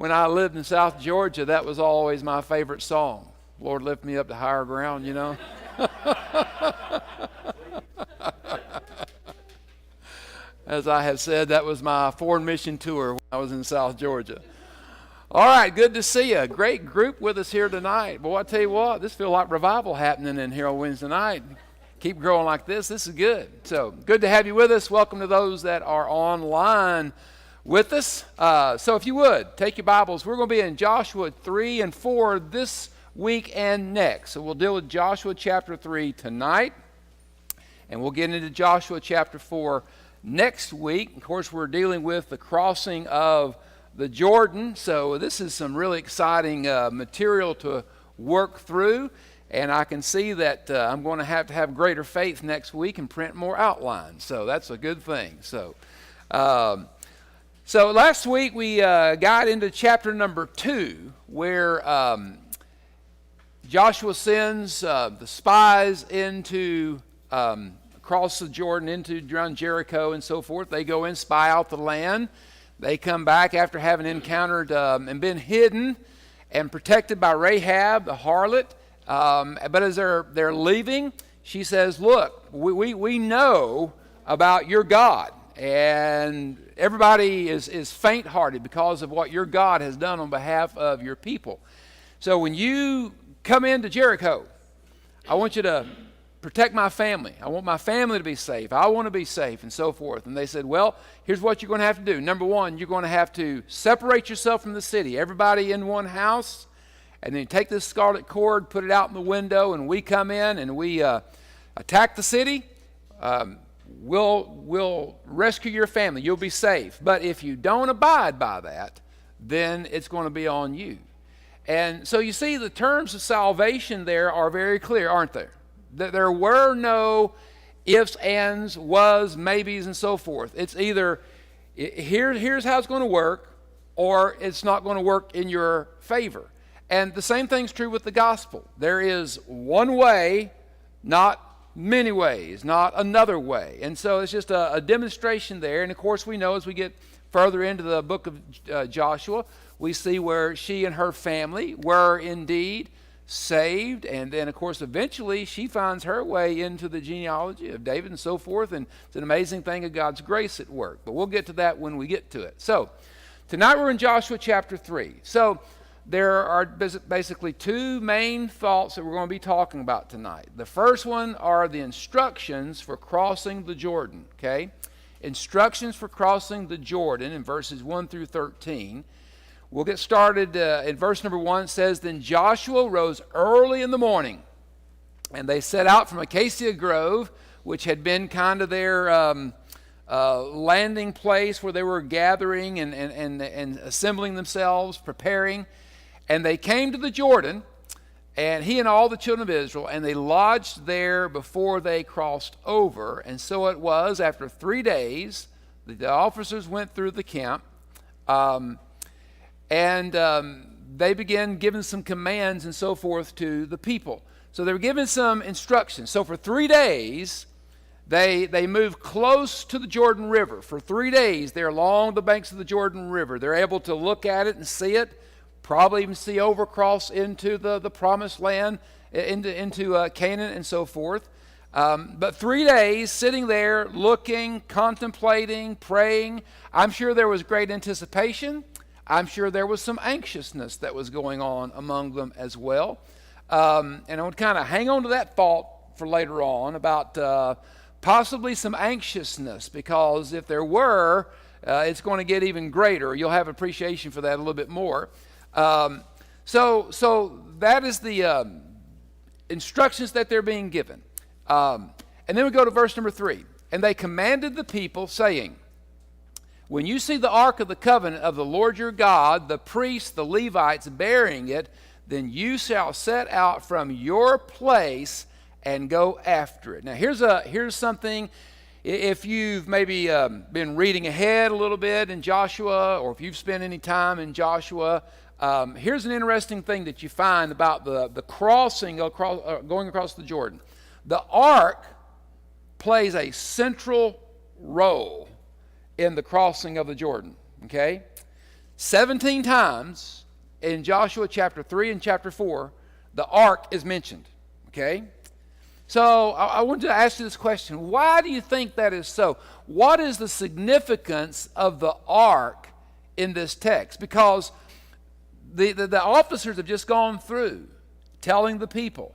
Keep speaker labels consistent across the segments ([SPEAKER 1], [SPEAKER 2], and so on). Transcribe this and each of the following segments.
[SPEAKER 1] when I lived in South Georgia, that was always my favorite song. Lord, lift me up to higher ground, you know. As I have said, that was my foreign mission tour when I was in South Georgia. All right, good to see you. Great group with us here tonight. Boy, I tell you what, this feels like revival happening in here on Wednesday night. Keep growing like this. This is good. So good to have you with us. Welcome to those that are online with us. So if you would, take your Bibles. We're going to be in Joshua 3 and 4 this week and next. So we'll deal with Joshua chapter 3 tonight, and we'll get into Joshua chapter 4 next week. Of course, we're dealing with the crossing of the Jordan, so this is some really exciting material to work through, and I can see that I'm going to have greater faith next week and print more outlines, so that's a good thing. So last week we got into chapter number 2, where Joshua sends the spies into across the Jordan into around Jericho and so forth. They go in, spy out the land. They come back after having encountered and been hidden and protected by Rahab, the harlot. But as they're leaving, she says, look, we know about your God. And everybody is faint-hearted because of what your God has done on behalf of your people. So when you come into Jericho, I want you to protect my family. I want my family to be safe. I want to be safe, and so forth. And they said, well, here's what you're going to have to do. Number one, you're going to have to separate yourself from the city. Everybody in one house, and then take this scarlet cord, put it out in the window, and we come in and we attack the city. We'll rescue your family. You'll be safe. But if you don't abide by that, then it's going to be on you. And so you see, the terms of salvation there are very clear, aren't there? There were no ifs, ands, was, maybes, and so forth. It's either here's how it's going to work, or it's not going to work in your favor. And the same thing's true with the gospel. There is one way, not many ways, not another way. And so it's just a demonstration there. And of course, we know as we get further into the book of Joshua, we see where she and her family were indeed saved, and then of course eventually she finds her way into the genealogy of David and so forth, and it's an amazing thing of God's grace at work, but we'll get to that when we get to it. So tonight we're in Joshua chapter 3. So there are basically two main thoughts that we're going to be talking about tonight. The first one are the instructions for crossing the Jordan, okay? Instructions for crossing the Jordan in verses 1 through 13. We'll get started in verse number 1. It says, then Joshua rose early in the morning, and they set out from Acacia Grove, which had been kind of their landing place where they were gathering and assembling themselves, preparing. And they came to the Jordan, and he and all the children of Israel, and they lodged there before they crossed over. And so it was, after 3 days, the officers went through the camp, and they began giving some commands and so forth to the people. So they were given some instructions. So for 3 days, they moved close to the Jordan River. For 3 days, they're along the banks of the Jordan River. They're able to look at it and see it, probably even see overcross into the promised land, into Canaan and so forth. But 3 days sitting there, looking, contemplating, praying. I'm sure there was great anticipation. I'm sure there was some anxiousness that was going on among them as well. And I would kind of hang on to that thought for later on about possibly some anxiousness, because if there were, it's going to get even greater. You'll have appreciation for that a little bit more. So that is the instructions that they're being given. And then we go to verse number 3. And they commanded the people, saying, when you see the ark of the covenant of the Lord your God, the priests, the Levites bearing it, then you shall set out from your place and go after it. Now here's something. If you've maybe been reading ahead a little bit in Joshua, or if you've spent any time in Joshua, here's an interesting thing that you find about the crossing, going across the Jordan. The ark plays a central role in the crossing of the Jordan, okay? 17 times in Joshua chapter 3 and chapter 4, the ark is mentioned. Okay? So I wanted to ask you this question. Why do you think that is so? What is the significance of the ark in this text? Because the officers have just gone through telling the people,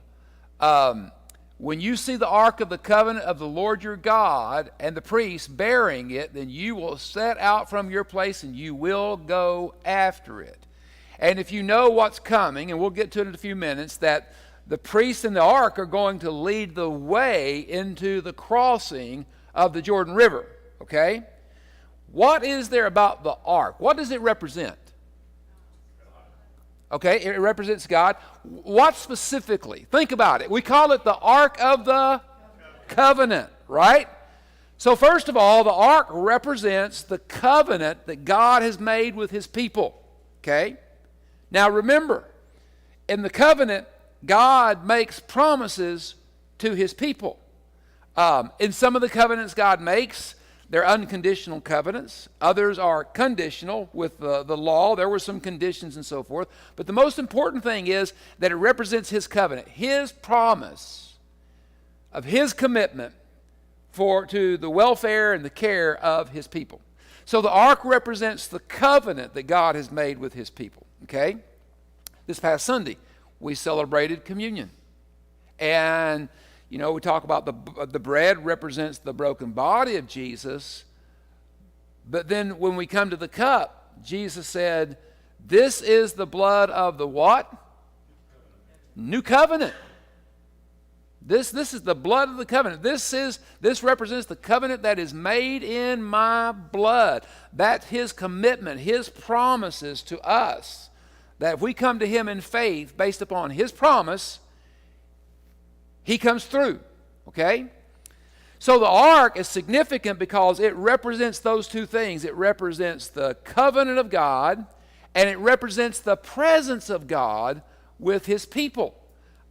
[SPEAKER 1] when you see the ark of the covenant of the Lord your God and the priests bearing it, then you will set out from your place and you will go after it. And if you know what's coming, and we'll get to it in a few minutes, that the priests in the ark are going to lead the way into the crossing of the Jordan River. Okay? What is there about the ark? What does it represent? Okay, it represents God. What specifically? Think about it. We call it the Ark of the Covenant, right? So first of all, the ark represents the covenant that God has made with his people. Okay? Now remember, in the covenant, God makes promises to his people. In some of the covenants God makes, they're unconditional covenants. Others are conditional with the law. There were some conditions and so forth. But the most important thing is that it represents his covenant, his promise of his commitment to the welfare and the care of his people. So the ark represents the covenant that God has made with his people. Okay? This past Sunday, we celebrated communion. And we talk about the bread represents the broken body of Jesus. But then when we come to the cup, Jesus said, this is the blood of the what? New covenant. This is the blood of the covenant. This represents the covenant that is made in my blood. That's his commitment, his promises to us. That if we come to him in faith based upon his promise, he comes through, okay? So the ark is significant because it represents those two things. It represents the covenant of God, and it represents the presence of God with his people.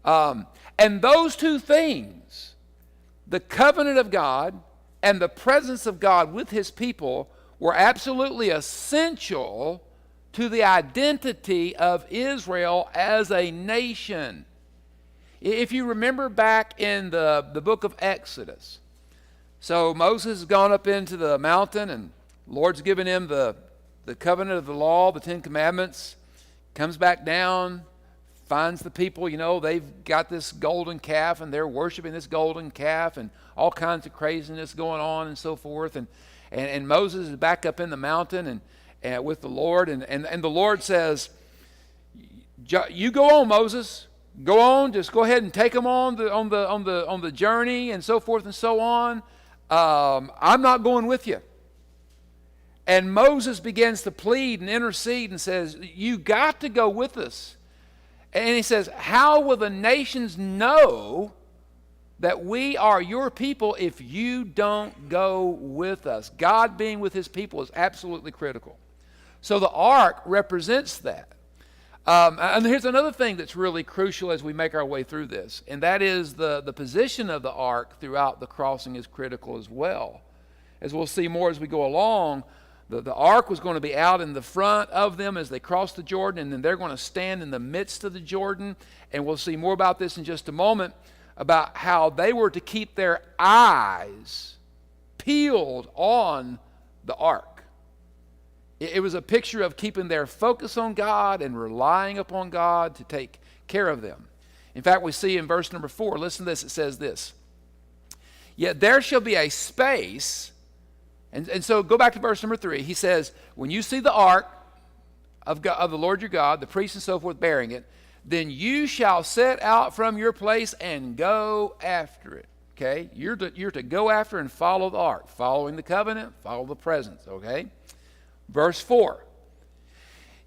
[SPEAKER 1] And those two things, the covenant of God and the presence of God with his people, were absolutely essential to the identity of Israel as a nation. If you remember back in the book of Exodus, so Moses has gone up into the mountain and the Lord's given him the covenant of the law, the 10 Commandments, comes back down, finds the people, they've got this golden calf and they're worshiping this golden calf and all kinds of craziness going on and so forth. And Moses is back up in the mountain and with the Lord, and the Lord says, you go on, Moses. Go on, just go ahead and take them on the journey and so forth and so on. I'm not going with you. And Moses begins to plead and intercede and says, you got to go with us. And he says, how will the nations know that we are your people if you don't go with us? God being with his people is absolutely critical. So the ark represents that. And here's another thing that's really crucial as we make our way through this, and that is the position of the ark throughout the crossing is critical as well. As we'll see more as we go along, the ark was going to be out in the front of them as they crossed the Jordan, and then they're going to stand in the midst of the Jordan, and we'll see more about this in just a moment, about how they were to keep their eyes peeled on the ark. It was a picture of keeping their focus on God and relying upon God to take care of them. In fact, we see in verse number 4, listen to this, it says this, yet there shall be a space, and so go back to verse number 3. He says, when you see the ark of the Lord your God, the priests and so forth bearing it, then you shall set out from your place and go after it. Okay? You're to go after and follow the ark, following the covenant, follow the presence, okay? Verse 4,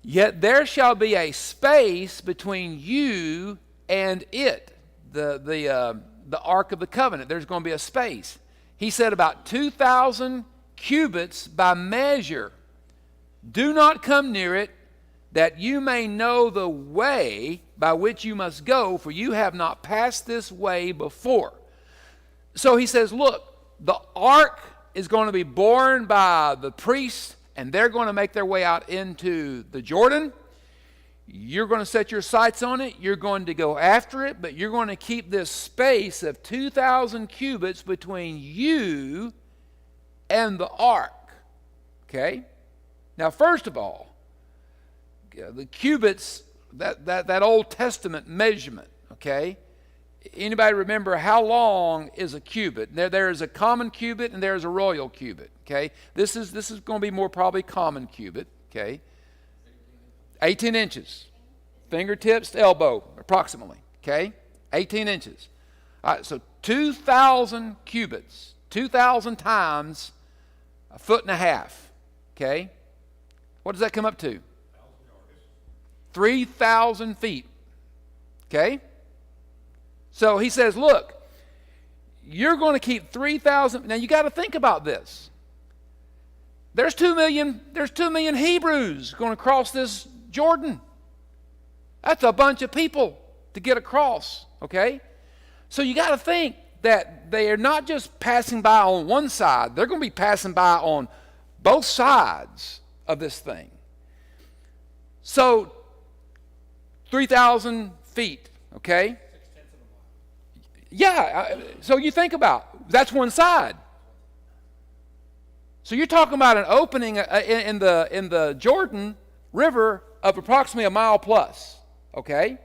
[SPEAKER 1] yet there shall be a space between you and it, the ark of the covenant. There's going to be a space. He said about 2,000 cubits by measure. Do not come near it, that you may know the way by which you must go, for you have not passed this way before. So he says, look, the ark is going to be borne by the priests and they're going to make their way out into the Jordan. You're going to set your sights on it. You're going to go after it, but you're going to keep this space of 2,000 cubits between you and the ark. Okay? Now, first of all, the cubits, that Old Testament measurement, okay? Anybody remember how long is a cubit? There is a common cubit and there is a royal cubit, okay? This is going to be more probably common cubit, okay? 18 inches. Fingertips to elbow, approximately, okay? 18 inches. All right, so 2,000 cubits, 2,000 times a foot and a half, okay? What does that come up to? 3,000 feet, okay? So he says, look, you're going to keep 3,000. Now you got to think about this. There's 2 million Hebrews going to cross this Jordan. That's a bunch of people to get across, okay? So you got to think that they are not just passing by on one side. They're going to be passing by on both sides of this thing. So 3,000 feet, okay? Yeah, so you think about, that's one side. So you're talking about an opening in the Jordan River of approximately a mile plus, okay?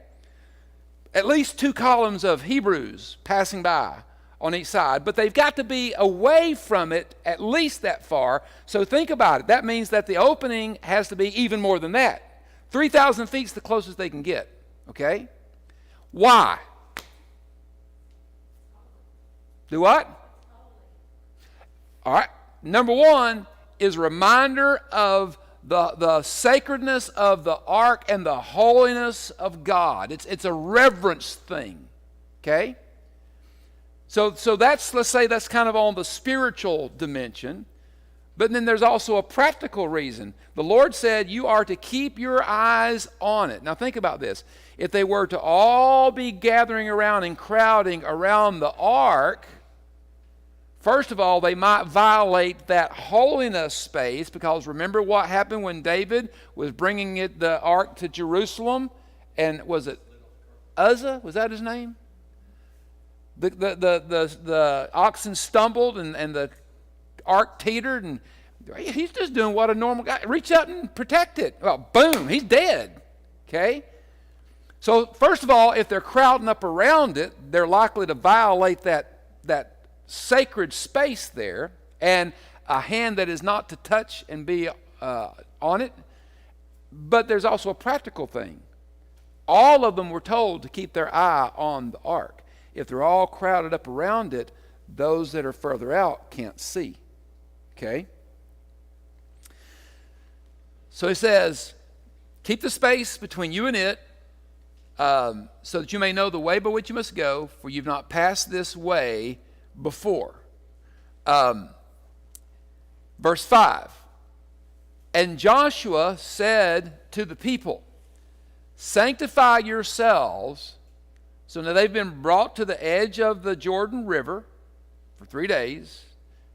[SPEAKER 1] At least 2 columns of Hebrews passing by on each side, but they've got to be away from it at least that far. So think about it. That means that the opening has to be even more than that. 3,000 feet is the closest they can get, okay? Why? Do what? All right. Number one is a reminder of the sacredness of the ark and the holiness of God. It's a reverence thing. Okay? So that's, let's say that's kind of on the spiritual dimension. But then there's also a practical reason. The Lord said you are to keep your eyes on it. Now think about this. If they were to all be gathering around and crowding around the ark, first of all, they might violate that holiness space, because remember what happened when David was bringing the ark to Jerusalem, and was it Uzzah? Was that his name? The oxen stumbled and the ark teetered, and he's just doing what a normal guy. Reach out and protect it. Well, boom, he's dead. Okay? So first of all, if they're crowding up around it, they're likely to violate that sacred space there, and a hand that is not to touch and be on it. But there's also a practical thing. All of them were told to keep their eye on the ark. If they're all crowded up around it, those that are further out can't see. Okay? So he says, keep the space between you and it, so that you may know the way by which you must go, for you've not passed this way before. Verse 5, and Joshua said to the people, sanctify yourselves. So now they've been brought to the edge of the Jordan River for 3 days.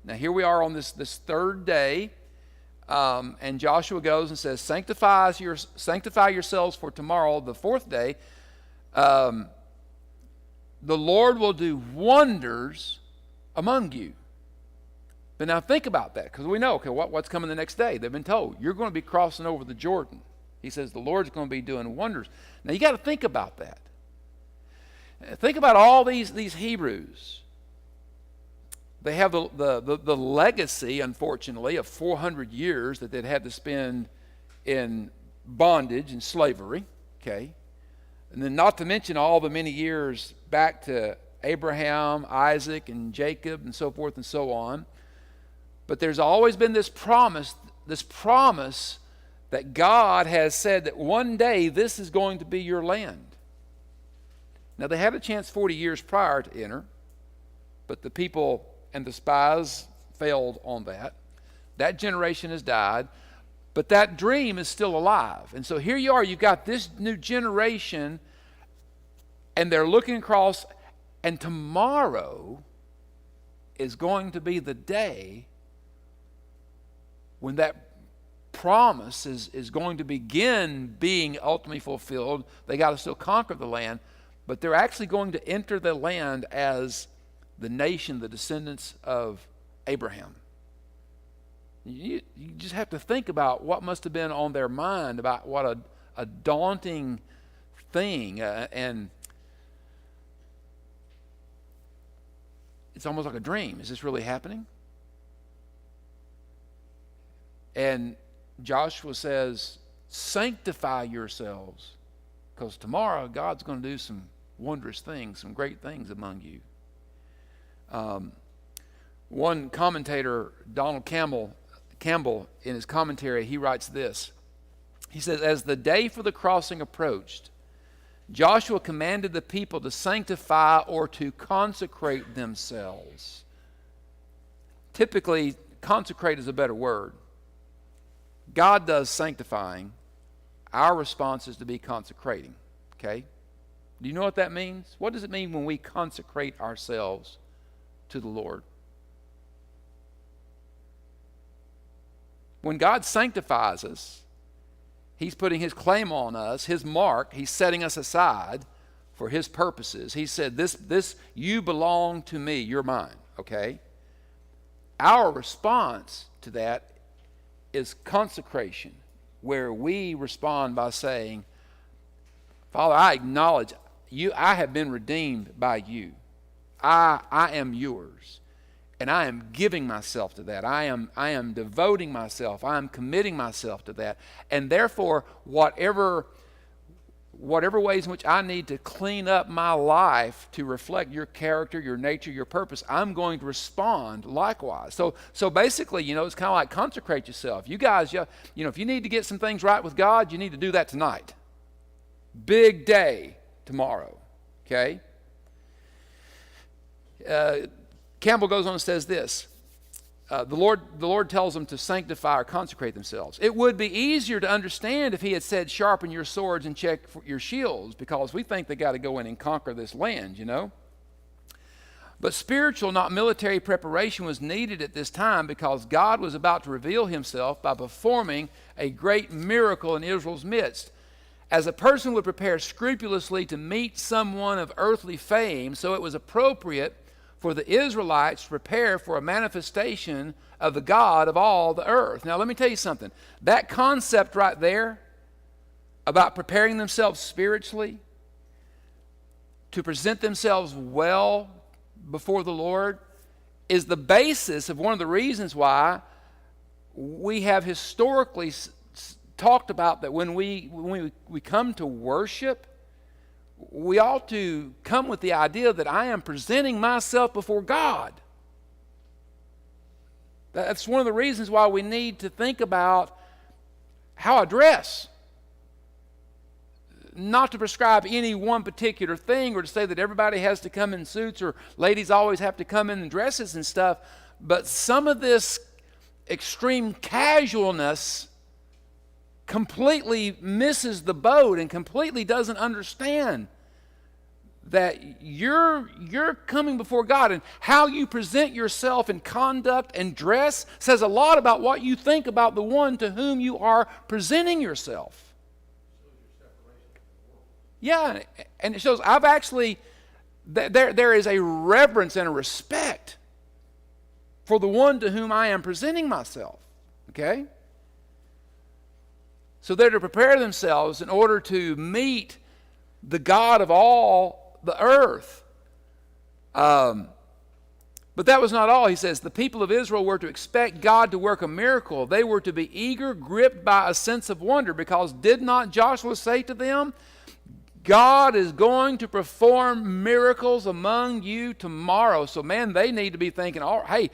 [SPEAKER 1] Now here we are on this third day, and Joshua goes and says, sanctify yourselves for tomorrow, the fourth day. The Lord will do wonders among you. But now think about that, because we know, okay, what's coming the next day? They've been told, you're going to be crossing over the Jordan. He says the Lord's going to be doing wonders. Now you got to think about that. Think about all these Hebrews. They have the legacy, unfortunately, of 400 years that they'd had to spend in bondage and slavery, okay? And then not to mention all the many years back to Abraham, Isaac, and Jacob, and so forth and so on. But there's always been this promise that God has said that one day this is going to be your land. Now they had a chance 40 years prior to enter, but the people and the spies failed on that. That generation has died, but that dream is still alive. And so here you are, you've got this new generation, and they're looking across, and tomorrow is going to be the day when that promise is going to begin being ultimately fulfilled. They got to still conquer the land, but they're actually going to enter the land as the nation, the descendants of Abraham. You just have to think about what must have been on their mind, about what a daunting thing, and it's almost like a dream. Is this really happening? And Joshua says, sanctify yourselves, because tomorrow God's going to do some wondrous things, some great things among you. One commentator, Donald Campbell, in his commentary, he writes this. He says, as the day for the crossing approached, Joshua commanded the people to sanctify or to consecrate themselves. Typically, consecrate is a better word. God does sanctifying. Our response is to be consecrating. Okay? Do you know what that means? What does it mean when we consecrate ourselves to the Lord? When God sanctifies us, He's putting His claim on us, His mark. He's setting us aside for His purposes. He said, this you belong to me. You're mine. Okay? Our response to that is consecration, where we respond by saying, Father, I acknowledge you. I have been redeemed by you. I am yours. And I am giving myself to that. I am devoting myself. I am committing myself to that. And therefore, whatever ways in which I need to clean up my life to reflect your character, your nature, your purpose, I'm going to respond likewise. So basically, it's kind of like consecrate yourself. You guys, if you need to get some things right with God, you need to do that tonight. Big day tomorrow. Okay? Campbell goes on and says this. The Lord tells them to sanctify or consecrate themselves. It would be easier to understand if He had said, sharpen your swords and check your shields, because we think they got to go in and conquer this land, But spiritual, not military preparation was needed at this time, because God was about to reveal Himself by performing a great miracle in Israel's midst. As a person would prepare scrupulously to meet someone of earthly fame, so it was appropriate for the Israelites to prepare for a manifestation of the God of all the earth. Now, let me tell you something. That concept right there about preparing themselves spiritually to present themselves well before the Lord is the basis of one of the reasons why we have historically talked about that when we come to worship, we ought to come with the idea that I am presenting myself before God. That's one of the reasons why we need to think about how I dress. Not to prescribe any one particular thing or to say that everybody has to come in suits or ladies always have to come in dresses and stuff, but some of this extreme casualness completely misses the boat and completely doesn't understand that you're coming before God, and how you present yourself in conduct and dress says a lot about what you think about the one to whom you are presenting yourself. Yeah, and it shows there is a reverence and a respect for the one to whom I am presenting myself. Okay? So they're to prepare themselves in order to meet the God of all the earth. But that was not all. He says the people of Israel were to expect God to work a miracle. They were to be eager, gripped by a sense of wonder, because did not Joshua say to them, God is going to perform miracles among you tomorrow. So man, they need to be thinking, all right, hey,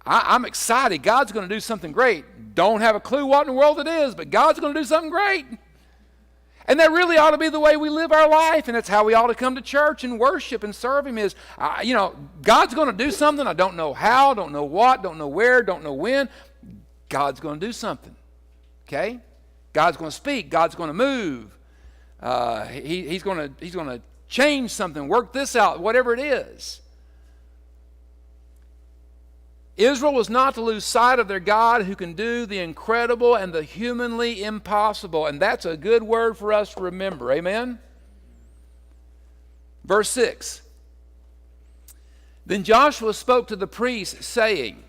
[SPEAKER 1] I'm excited. God's going to do something great. Don't have a clue what in the world it is, but God's going to do something great. And that really ought to be the way we live our life, and that's how we ought to come to church and worship and serve Him is, God's going to do something. I don't know how, don't know what, don't know where, don't know when. God's going to do something, okay? God's going to speak. God's going to move. He's going to change something, work this out, whatever it is. Israel was not to lose sight of their God who can do the incredible and the humanly impossible. And that's a good word for us to remember. Amen? Verse 6. Then Joshua spoke to the priests, saying,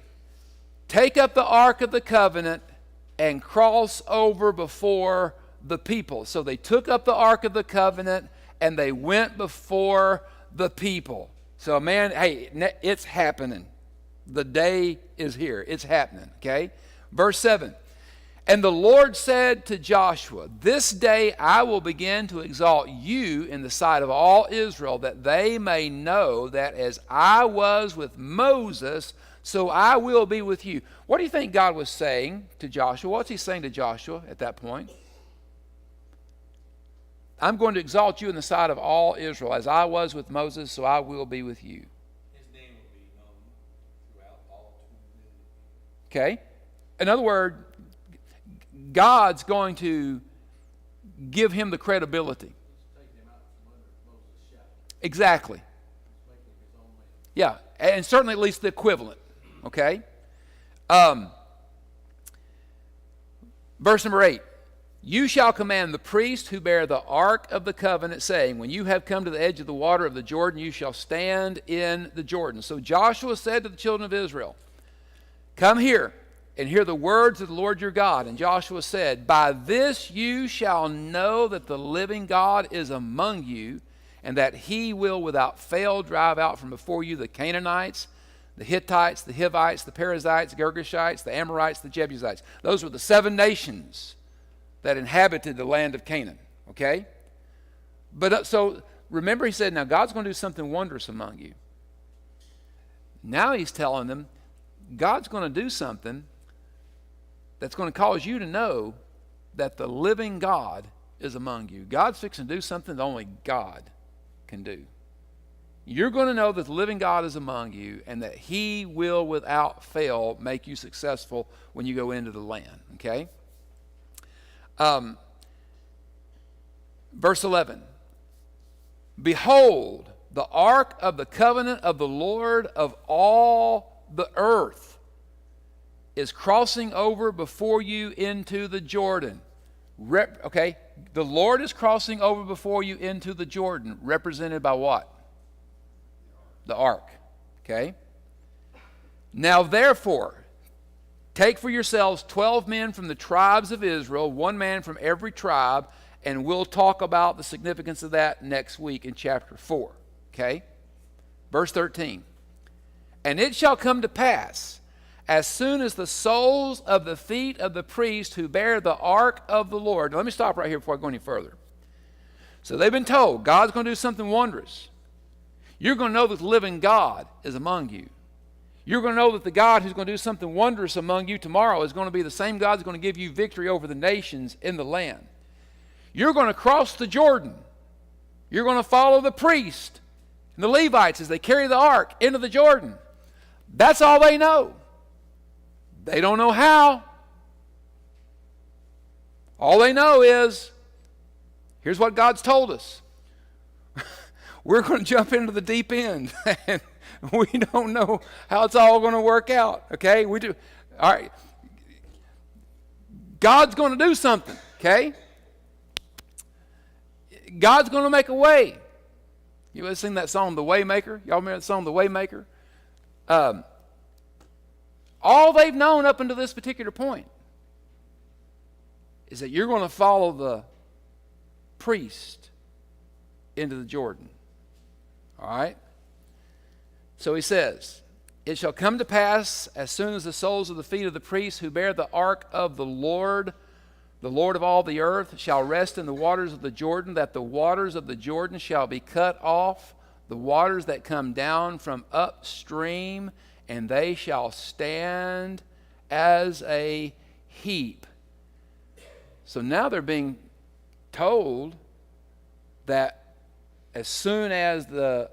[SPEAKER 1] take up the ark of the covenant and cross over before the people. So they took up the ark of the covenant and they went before the people. So man, hey, it's happening. The day is here. It's happening, okay? Verse 7. And the Lord said to Joshua, this day I will begin to exalt you in the sight of all Israel, that they may know that as I was with Moses, so I will be with you. What do you think God was saying to Joshua? What's he saying to Joshua at that point? I'm going to exalt you in the sight of all Israel. As I was with Moses, so I will be with you. Okay? In other words, God's going to give him the credibility. Exactly. Yeah, and certainly at least the equivalent. Okay? Verse number 8. You shall command the priest who bear the ark of the covenant, saying, when you have come to the edge of the water of the Jordan, you shall stand in the Jordan. So Joshua said to the children of Israel, come here and hear the words of the Lord your God. And Joshua said, by this you shall know that the living God is among you, and that he will without fail drive out from before you the Canaanites, the Hittites, the Hivites, the Perizzites, the Girgashites, the Amorites, the Jebusites. Those were the 7 nations that inhabited the land of Canaan. Okay? But so remember, he said, now God's going to do something wondrous among you. Now he's telling them, God's going to do something that's going to cause you to know that the living God is among you. God's fixing to do something that only God can do. You're going to know that the living God is among you, and that he will without fail make you successful when you go into the land. Okay? Verse 11. Behold, the ark of the covenant of the Lord of all the earth is crossing over before you into the Jordan. Okay, the Lord is crossing over before you into the Jordan, represented by what? The ark. Okay? Now therefore, take for yourselves 12 men from the tribes of Israel, 1 man from every tribe, and we'll talk about the significance of that next week in chapter 4. Okay? Verse 13. And it shall come to pass, as soon as the soles of the feet of the priest who bear the ark of the Lord. Now, let me stop right here before I go any further. So they've been told God's going to do something wondrous. You're going to know that the living God is among you. You're going to know that the God who's going to do something wondrous among you tomorrow is going to be the same God who's going to give you victory over the nations in the land. You're going to cross the Jordan. You're going to follow the priest and the Levites as they carry the ark into the Jordan. That's all they know. They don't know how. All they know is, here's what God's told us. We're going to jump into the deep end. And we don't know how it's all going to work out. Okay? We do. All right. God's going to do something. Okay? God's going to make a way. You ever sing that song, The Waymaker? Y'all remember that song, The Waymaker? All they've known up until this particular point is that you're going to follow the priest into the Jordan. All right? So he says, it shall come to pass as soon as the soles of the feet of the priests who bear the ark of the Lord of all the earth, shall rest in the waters of the Jordan, that the waters of the Jordan shall be cut off, the waters that come down from upstream, and they shall stand as a heap. So now they're being told that as soon as the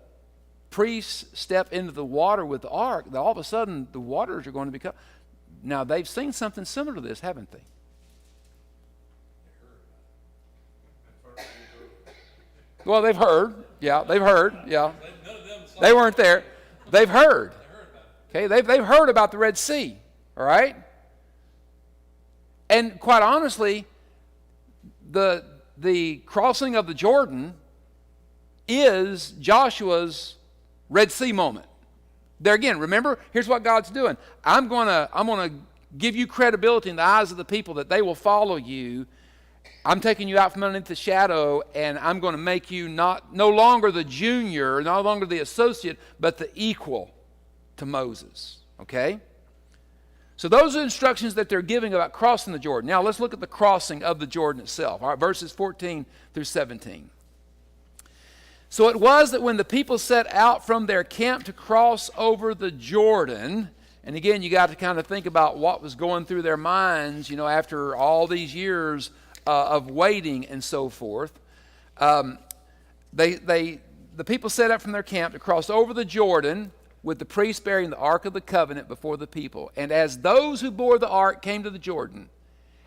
[SPEAKER 1] priests step into the water with the ark, all of a sudden the waters are going to become. Now they've seen something similar to this, haven't they? Well, they've heard. Yeah, they've heard. Yeah. They weren't there. They've heard. Okay, they've heard about the Red Sea, all right? And quite honestly, the crossing of the Jordan is Joshua's Red Sea moment. There again, remember, here's what God's doing. I'm gonna give you credibility in the eyes of the people that they will follow you. I'm taking you out from underneath the shadow, and I'm going to make you no longer the junior, no longer the associate, but the equal to Moses. Okay? So those are instructions that they're giving about crossing the Jordan. Now let's look at the crossing of the Jordan itself. All right, verses 14 through 17. So it was that when the people set out from their camp to cross over the Jordan, and again, you got to kind of think about what was going through their minds, after all these years of waiting and so forth. The people set up from their camp to cross over the Jordan with the priest bearing the Ark of the Covenant before the people. And as those who bore the Ark came to the Jordan,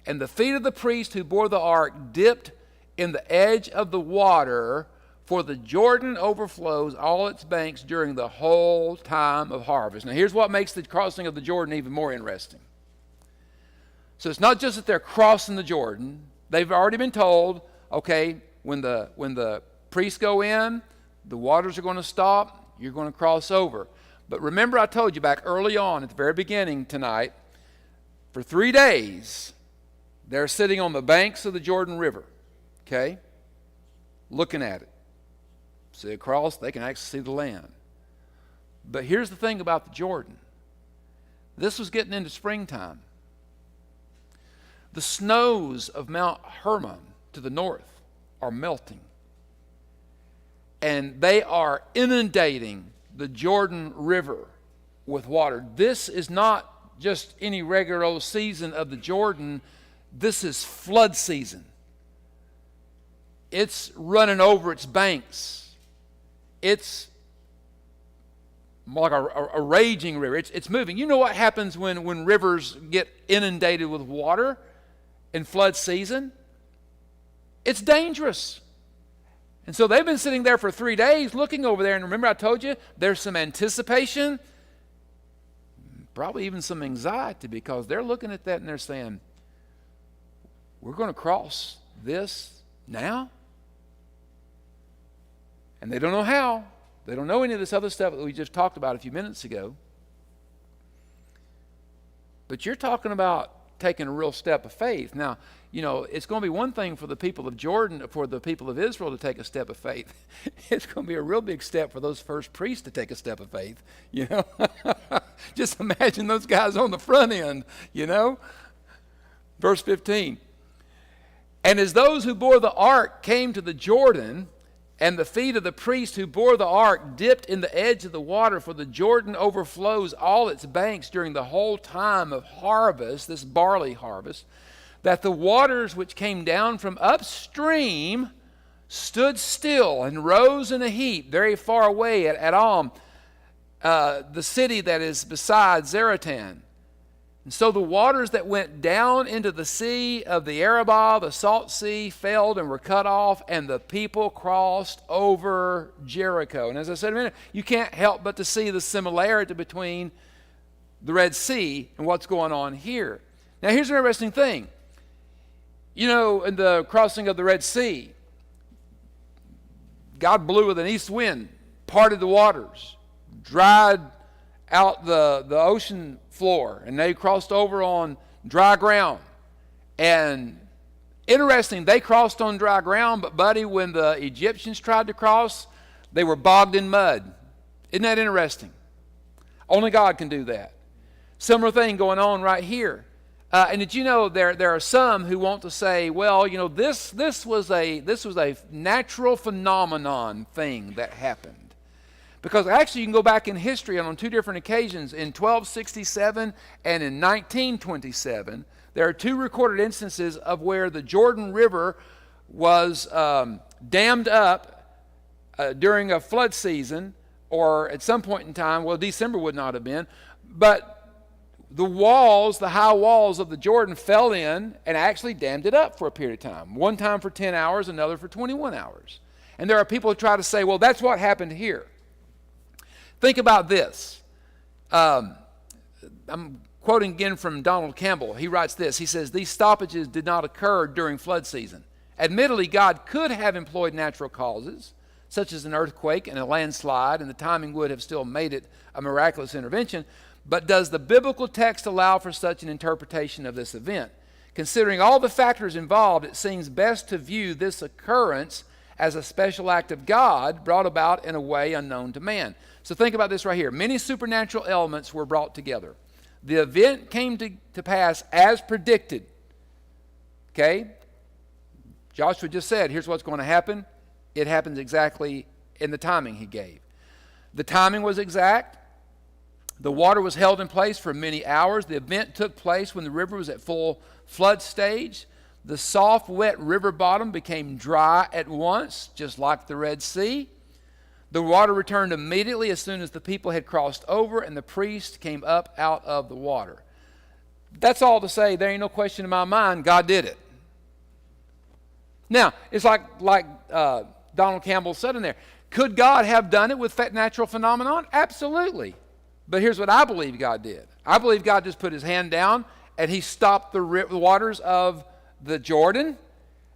[SPEAKER 1] and the feet of the priest who bore the Ark dipped in the edge of the water, for the Jordan overflows all its banks during the whole time of harvest. Now here's what makes the crossing of the Jordan even more interesting. So it's not just that they're crossing the Jordan. They've already been told, okay, when the priests go in, the waters are going to stop, you're going to cross over. But remember, I told you back early on at the very beginning tonight, for 3 days, they're sitting on the banks of the Jordan River, okay, looking at it. See across, they can actually see the land. But here's the thing about the Jordan. This was getting into springtime. The snows of Mount Hermon to the north are melting. And they are inundating the Jordan River with water. This is not just any regular old season of the Jordan. This is flood season. It's running over its banks. It's like a raging river. It's moving. You know what happens when rivers get inundated with water in flood season? It's dangerous. And so they've been sitting there for 3 days looking over there. And remember, I told you there's some anticipation, probably even some anxiety, because they're looking at that and they're saying, we're going to cross this now? And they don't know how. They don't know any of this other stuff that we just talked about a few minutes ago. But you're talking about taking a real step of faith. Now, it's going to be one thing for the people of Jordan, for the people of Israel to take a step of faith. It's going to be a real big step for those first priests to take a step of faith, Just imagine those guys on the front end, Verse 15. And as those who bore the ark came to the Jordan, and the feet of the priest who bore the ark dipped in the edge of the water, for the Jordan overflows all its banks during the whole time of harvest, this barley harvest, that the waters which came down from upstream stood still and rose in a heap very far away at Adam, the city that is beside Zaratan. And so the waters that went down into the sea of the Arabah, the salt sea, failed and were cut off, and the people crossed over Jericho. And as I said a minute, you can't help but to see the similarity between the Red Sea and what's going on here. Now here's an interesting thing. In the crossing of the Red Sea, God blew with an east wind, parted the waters, dried out the ocean floor, and they crossed over on dry ground. And interesting, they crossed on dry ground, but buddy, when the Egyptians tried to cross, they were bogged in mud. Isn't that interesting? Only God can do that. Similar thing going on right here. And did you know there are some who want to say, well, this was a natural phenomenon thing that happened. Because actually you can go back in history, and on 2 different occasions, in 1267 and in 1927, there are 2 recorded instances of where the Jordan River was dammed up during a flood season, or at some point in time. Well, December would not have been, but the high walls of the Jordan fell in and actually dammed it up for a period of time. One time for 10 hours, another for 21 hours. And there are people who try to say, well, that's what happened here. Think about this. I'm quoting again from Donald Campbell. He writes this. He says, these stoppages did not occur during flood season. Admittedly, God could have employed natural causes, such as an earthquake and a landslide, and the timing would have still made it a miraculous intervention. But does the biblical text allow for such an interpretation of this event? Considering all the factors involved, it seems best to view this occurrence as a special act of God brought about in a way unknown to man. So think about this right here. Many supernatural elements were brought together. The event came to pass as predicted. Okay? Joshua just said, here's what's going to happen. It happens exactly in the timing he gave. The timing was exact. The water was held in place for many hours. The event took place when the river was at full flood stage. The soft, wet river bottom became dry at once, just like the Red Sea. The water returned immediately as soon as the people had crossed over, and the priest came up out of the water. That's all to say, there ain't no question in my mind, God did it. Now, it's like Donald Campbell said in there, could God have done it with natural phenomenon? Absolutely. But here's what I believe God did. I believe God just put his hand down and he stopped the waters of the Jordan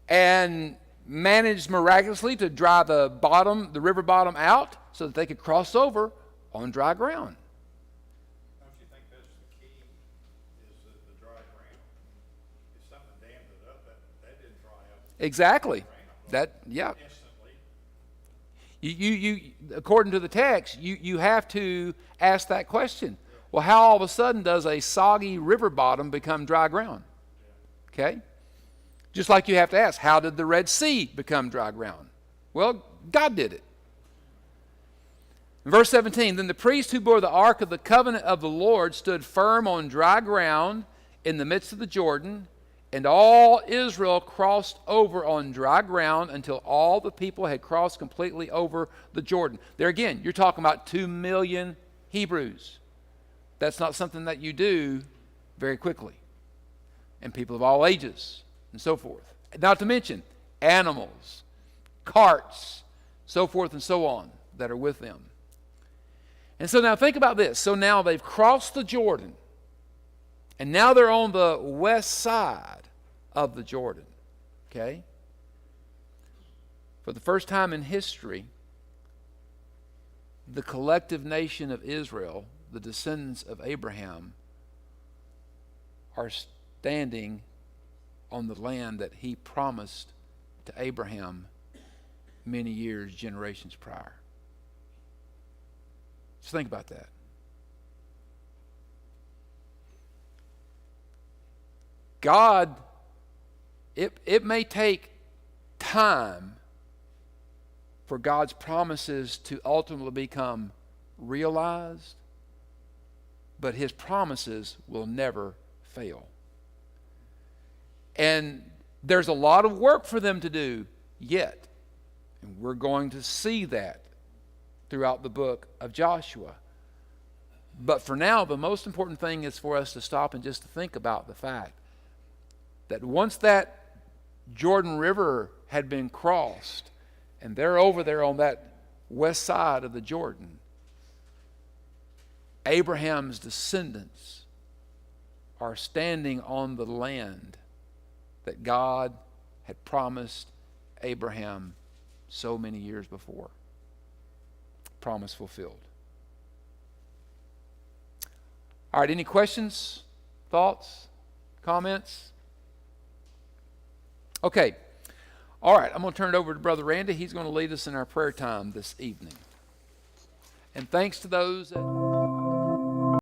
[SPEAKER 1] and managed miraculously to dry the river bottom out so that they could cross over on dry ground.
[SPEAKER 2] Don't you think that's the key, is the dry ground? If something dammed it up, that didn't dry up.
[SPEAKER 1] Exactly. Yeah.
[SPEAKER 2] Instantly.
[SPEAKER 1] You according to the text, you have to ask that question. Well, how all of a sudden does a soggy river bottom become dry ground? Okay? Just like you have to ask, how did the Red Sea become dry ground? Well, God did it. In verse 17, then the priest who bore the ark of the covenant of the Lord stood firm on dry ground in the midst of the Jordan, and all Israel crossed over on dry ground until all the people had crossed completely over the Jordan. There again, you're talking about 2 million Hebrews. That's not something that you do very quickly. And people of all ages and so forth. Not to mention animals, carts, so forth and so on that are with them. And so now think about this. So now they've crossed the Jordan. And now they're on the west side of the Jordan. Okay? For the first time in history, the collective nation of Israel, the descendants of Abraham, are standing on the land that he promised to Abraham many years, generations prior. Just think about that. God, it may take time for God's promises to ultimately become realized, but his promises will never fail. And there's a lot of work for them to do yet. And we're going to see that throughout the book of Joshua. But for now, the most important thing is for us to stop and just to think about the fact that once that Jordan River had been crossed, and they're over there on that west side of the Jordan, Abraham's descendants are standing on the land that God had promised Abraham so many years before. Promise fulfilled. All right, any questions, thoughts, comments? Okay. All right, I'm going to turn it over to Brother Randy. He's going to lead us in our prayer time this evening. And thanks to those that...